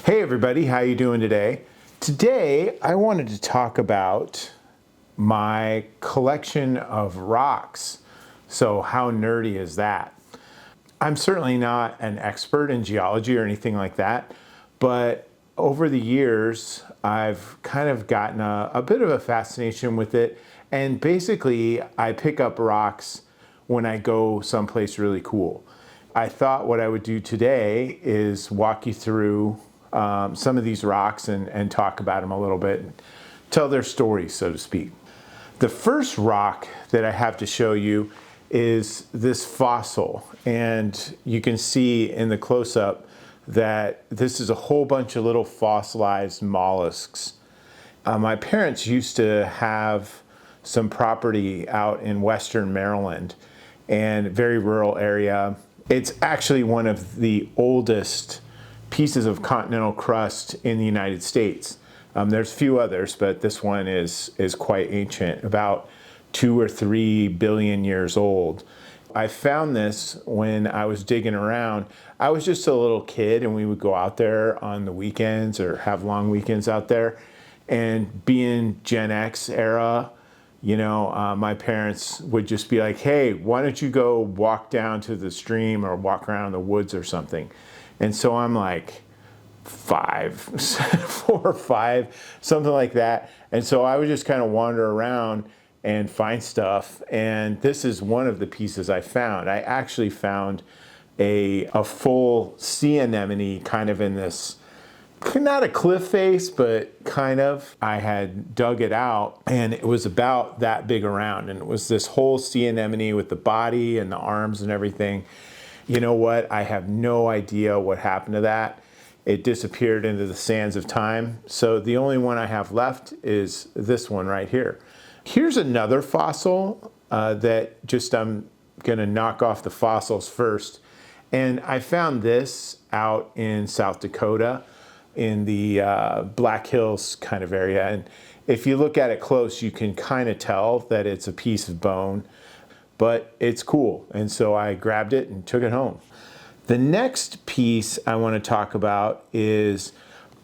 Hey everybody, how you doing today? Today I wanted to talk about my collection of rocks. So how nerdy is that? I'm certainly not an expert in geology or anything like that, but over the years I've kind of gotten a bit of a fascination with it, and basically I pick up rocks when I go someplace really cool. I thought what I would do today is walk you through some of these rocks and talk about them a little bit, and tell their stories, so to speak. The first rock that I have to show you is this fossil, and you can see in the close-up that this is a whole bunch of little fossilized mollusks. My parents used to have some property out in western Maryland, and very rural area. It's actually one of the oldest pieces of continental crust in the United States. There's a few others, but this one is quite ancient, about 2 or 3 billion years old. I found this when I was digging around. I was just a little kid, and we would go out there on the weekends or have long weekends out there. And being Gen X era, my parents would just be like, hey, why don't you go walk down to the stream or walk around in the woods or something? And so I'm like 5, 4 or 5, something like that. And so I would just kind of wander around and find stuff. And this is one of the pieces I found. I actually found a full sea anemone kind of in this, not a cliff face, but kind of. I had dug it out, and it was about that big around. And it was this whole sea anemone with the body and the arms and everything. You know what? I have no idea what happened to that. It disappeared into the sands of time. So the only one I have left is this one right here. Here's another fossil that just I'm gonna knock off the fossils first. And I found this out in South Dakota in the Black Hills kind of area. And if you look at it close, you can kind of tell that it's a piece of bone, but it's cool. And so I grabbed it and took it home. The next piece I want to talk about is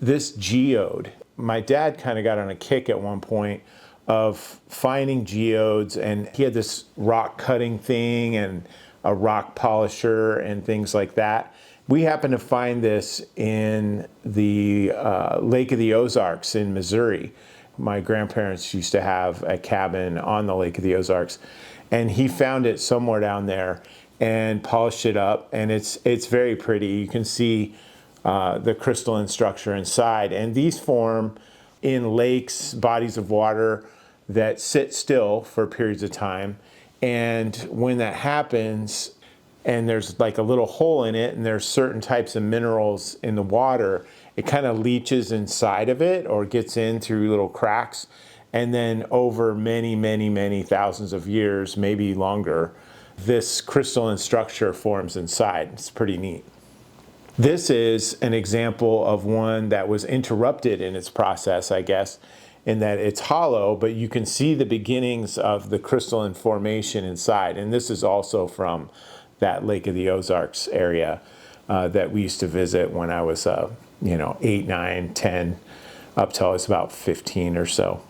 this geode. My dad kind of got on a kick at one point of finding geodes, and he had this rock cutting thing and a rock polisher and things like that. We happened to find this in the Lake of the Ozarks in Missouri. My grandparents used to have a cabin on the Lake of the Ozarks, and he found it somewhere down there and polished it up, and it's very pretty. You can see the crystalline structure inside, and these form in lakes, bodies of water that sit still for periods of time. And when that happens, and there's like a little hole in it, and there's certain types of minerals in the water, it kind of leaches inside of it or gets in through little cracks. And then over many, many, many thousands of years, maybe longer, this crystalline structure forms inside. It's pretty neat. This is an example of one that was interrupted in its process, I guess, in that it's hollow, but you can see the beginnings of the crystalline formation inside. And this is also from that Lake of the Ozarks area that we used to visit when I was 8, 9, 10, up till I was about 15 or so.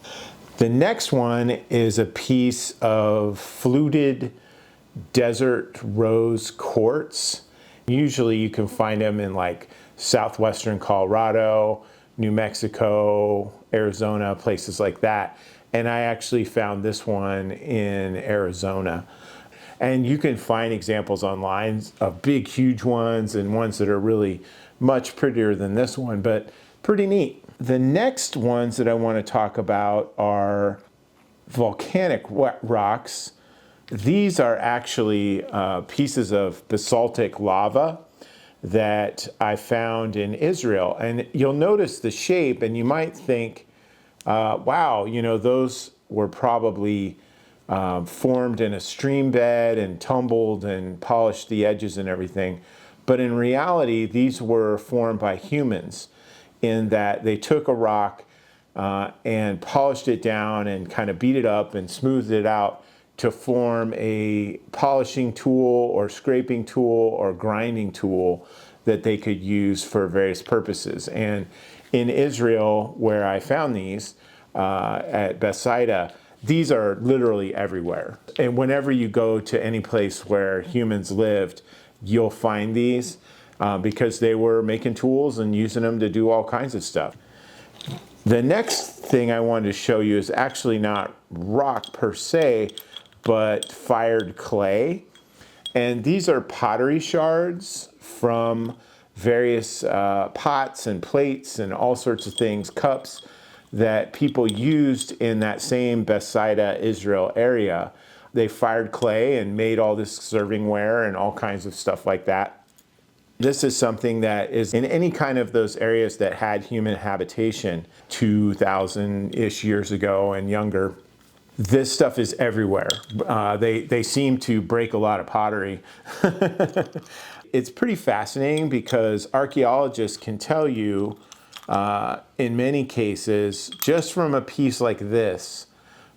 The next one is a piece of fluted desert rose quartz. Usually you can find them in like southwestern Colorado, New Mexico, Arizona, places like that. And I actually found this one in Arizona. And you can find examples online of big, huge ones and ones that are really much prettier than this one, but pretty neat. The next ones that I want to talk about are volcanic rocks. These are actually pieces of basaltic lava that I found in Israel. And you'll notice the shape, and you might think, wow, those were probably formed in a stream bed and tumbled and polished the edges and everything. But in reality, these were formed by humans, in that they took a rock and polished it down and kind of beat it up and smoothed it out to form a polishing tool or scraping tool or grinding tool that they could use for various purposes. And in Israel, where I found these at Bethsaida, these are literally everywhere. And whenever you go to any place where humans lived, you'll find these because they were making tools and using them to do all kinds of stuff. The next thing I wanted to show you is actually not rock per se, but fired clay. And these are pottery shards from various pots and plates and all sorts of things, cups that people used in that same Bethsaida, Israel area. They fired clay and made all this servingware and all kinds of stuff like that. This is something that is in any kind of those areas that had human habitation 2,000-ish years ago and younger. This stuff is everywhere. They seem to break a lot of pottery. It's pretty fascinating because archaeologists can tell you, in many cases, just from a piece like this,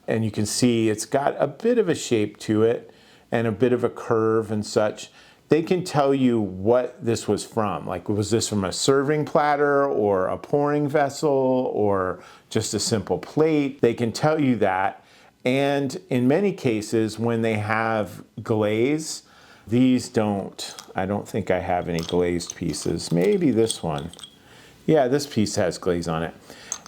and you can see it's got a bit of a shape to it and a bit of a curve and such. They can tell you what this was from. Like, was this from a serving platter or a pouring vessel or just a simple plate? They can tell you that. And in many cases, when they have glaze, these don't. I don't think I have any glazed pieces. Maybe this one. Yeah, this piece has glaze on it.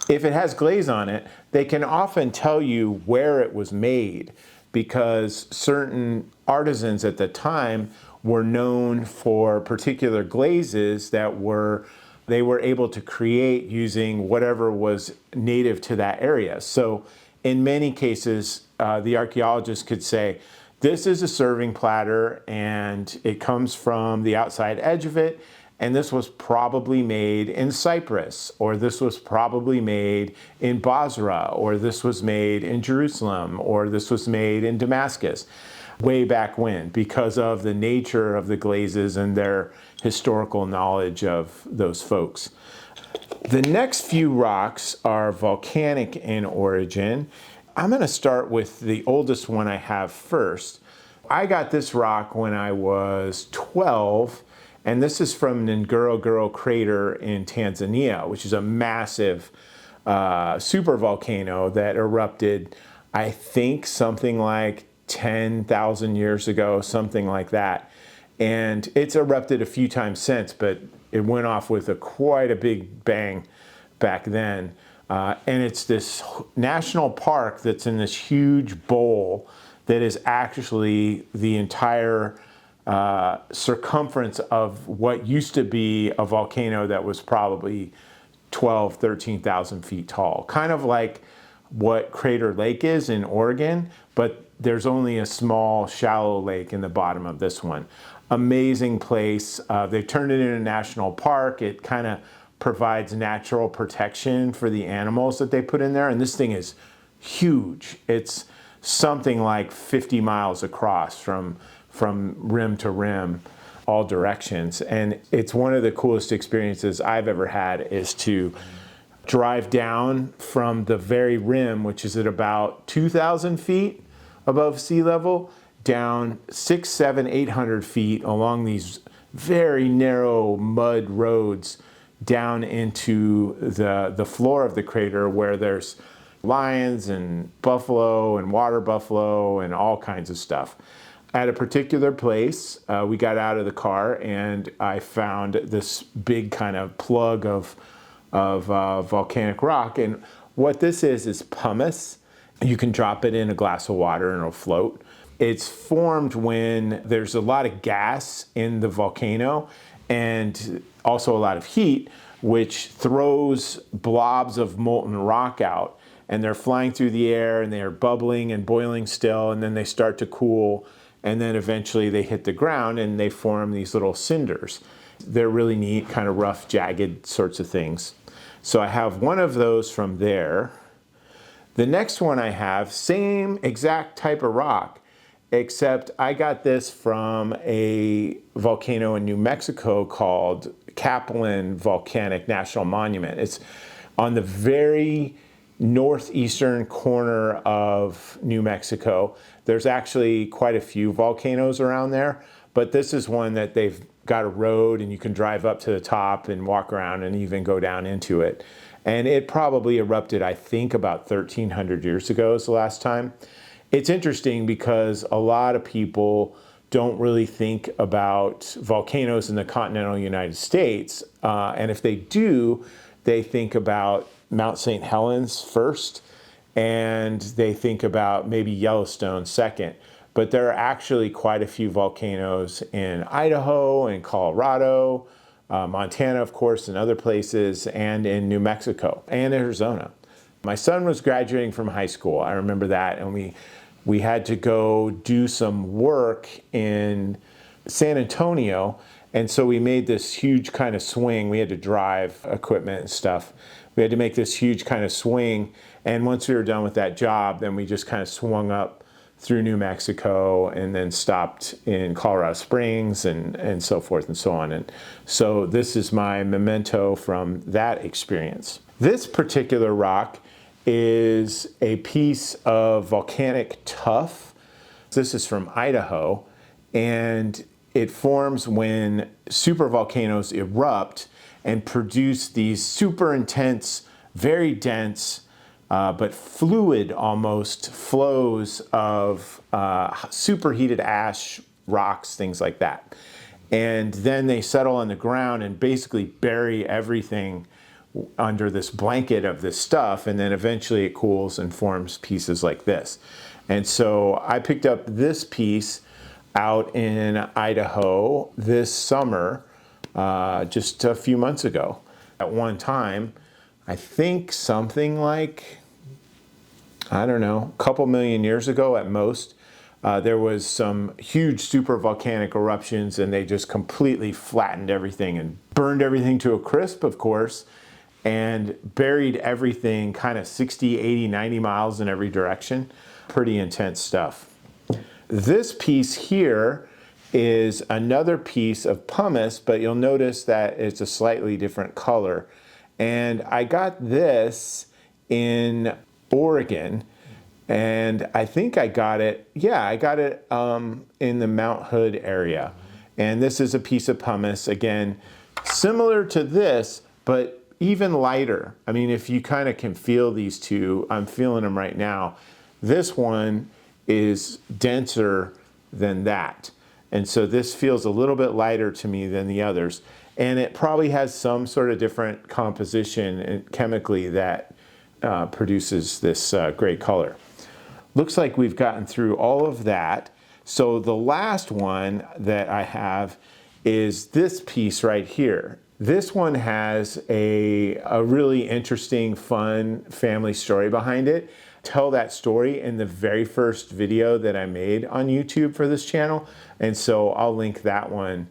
If it has glaze on it, they can often tell you where it was made because certain artisans at the time were known for particular glazes that they were able to create using whatever was native to that area. So in many cases, the archaeologists could say, this is a serving platter and it comes from the outside edge of it, and this was probably made in Cyprus, or this was probably made in Basra, or this was made in Jerusalem, or this was made in Damascus. Way back when, because of the nature of the glazes and their historical knowledge of those folks. The next few rocks are volcanic in origin. I'm going to start with the oldest one I have first. I got this rock when I was 12, and this is from Ngorongoro crater in Tanzania, which is a massive supervolcano that erupted, I think, something like 10,000 years ago, something like that. And it's erupted a few times since, but it went off with quite a big bang back then. And it's this national park that's in this huge bowl that is actually the entire circumference of what used to be a volcano that was probably 12, 13,000 feet tall. Kind of like what Crater Lake is in Oregon, but there's only a small, shallow lake in the bottom of this one. Amazing place. They've turned it into a national park. It kind of provides natural protection for the animals that they put in there. And this thing is huge. It's something like 50 miles across from rim to rim, all directions. And it's one of the coolest experiences I've ever had is to drive down from the very rim, which is at about 2,000 feet above sea level, down 600, 700, 800 feet along these very narrow mud roads down into the floor of the crater where there's lions and buffalo and water buffalo and all kinds of stuff. At a particular place, we got out of the car and I found this big kind of plug of volcanic rock. And what this is pumice. You can drop it in a glass of water and it'll float. It's formed when there's a lot of gas in the volcano and also a lot of heat, which throws blobs of molten rock out. And they're flying through the air and they're bubbling and boiling still, and then they start to cool, and then eventually they hit the ground and they form these little cinders. They're really neat, kind of rough, jagged sorts of things. So I have one of those from there. The next one I have, same exact type of rock, except I got this from a volcano in New Mexico called Kaplan Volcanic National Monument. It's on the very northeastern corner of New Mexico. There's actually quite a few volcanoes around there, but this is one that they've got a road and you can drive up to the top and walk around and even go down into it. And it probably erupted, I think, about 1,300 years ago is the last time. It's interesting because a lot of people don't really think about volcanoes in the continental United States. And if they do, they think about Mount St. Helens first, and they think about maybe Yellowstone second. But there are actually quite a few volcanoes in Idaho and Colorado, Montana, of course, and other places, and in New Mexico and Arizona. My son was graduating from high school. I remember that, and we had to go do some work in San Antonio, and so we made this huge kind of swing. We had to drive equipment and stuff. We had to make this huge kind of swing, and once we were done with that job, then we just kind of swung up through New Mexico and then stopped in Colorado Springs and so forth and so on. And so this is my memento from that experience. This particular rock is a piece of volcanic tuff. This is from Idaho, and it forms when supervolcanoes erupt and produce these super intense, very dense, but fluid almost flows of superheated ash, rocks, things like that. And then they settle on the ground and basically bury everything under this blanket of this stuff, and then eventually it cools and forms pieces like this. And so I picked up this piece out in Idaho this summer, just a few months ago. At one time, I think something like, I don't know, a couple million years ago at most, there was some huge super volcanic eruptions, and they just completely flattened everything and burned everything to a crisp, of course, and buried everything kind of 60, 80, 90 miles in every direction. Pretty intense stuff. This piece here is another piece of pumice, but you'll notice that it's a slightly different color. And I got this in Oregon, and I think I got it, I got it in the Mount Hood area. And this is a piece of pumice, again, similar to this, but even lighter. I mean, if you kind of can feel these two, I'm feeling them right now. This one is denser than that. And so this feels a little bit lighter to me than the others. And it probably has some sort of different composition chemically that produces this gray color. Looks like we've gotten through all of that. So the last one that I have is this piece right here. This one has a really interesting, fun family story behind it. Tell that story in the very first video that I made on YouTube for this channel. And so I'll link that one.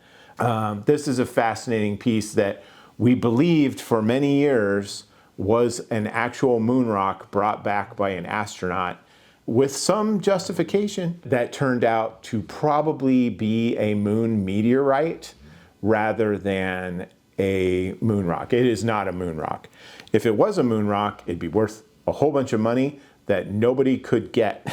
This is a fascinating piece that we believed for many years was an actual moon rock brought back by an astronaut with some justification that turned out to probably be a moon meteorite rather than a moon rock. It is not a moon rock. If it was a moon rock, it'd be worth a whole bunch of money that nobody could get.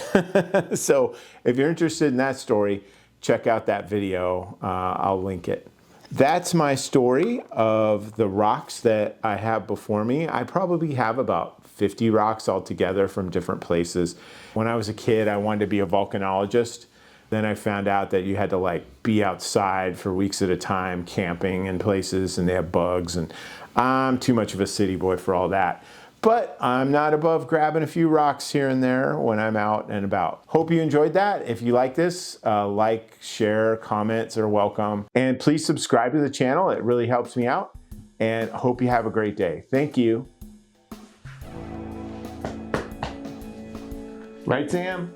So if you're interested in that story, check out that video. I'll link it. That's my story of the rocks that I have before me. I probably have about 50 rocks altogether from different places. When I was a kid, I wanted to be a volcanologist. Then I found out that you had to like be outside for weeks at a time, camping in places, and they have bugs, and I'm too much of a city boy for all that. But I'm not above grabbing a few rocks here and there when I'm out and about. Hope you enjoyed that. If you like this, like, share, comments are welcome. And please subscribe to the channel. It really helps me out. And hope you have a great day. Thank you. Right, Sam?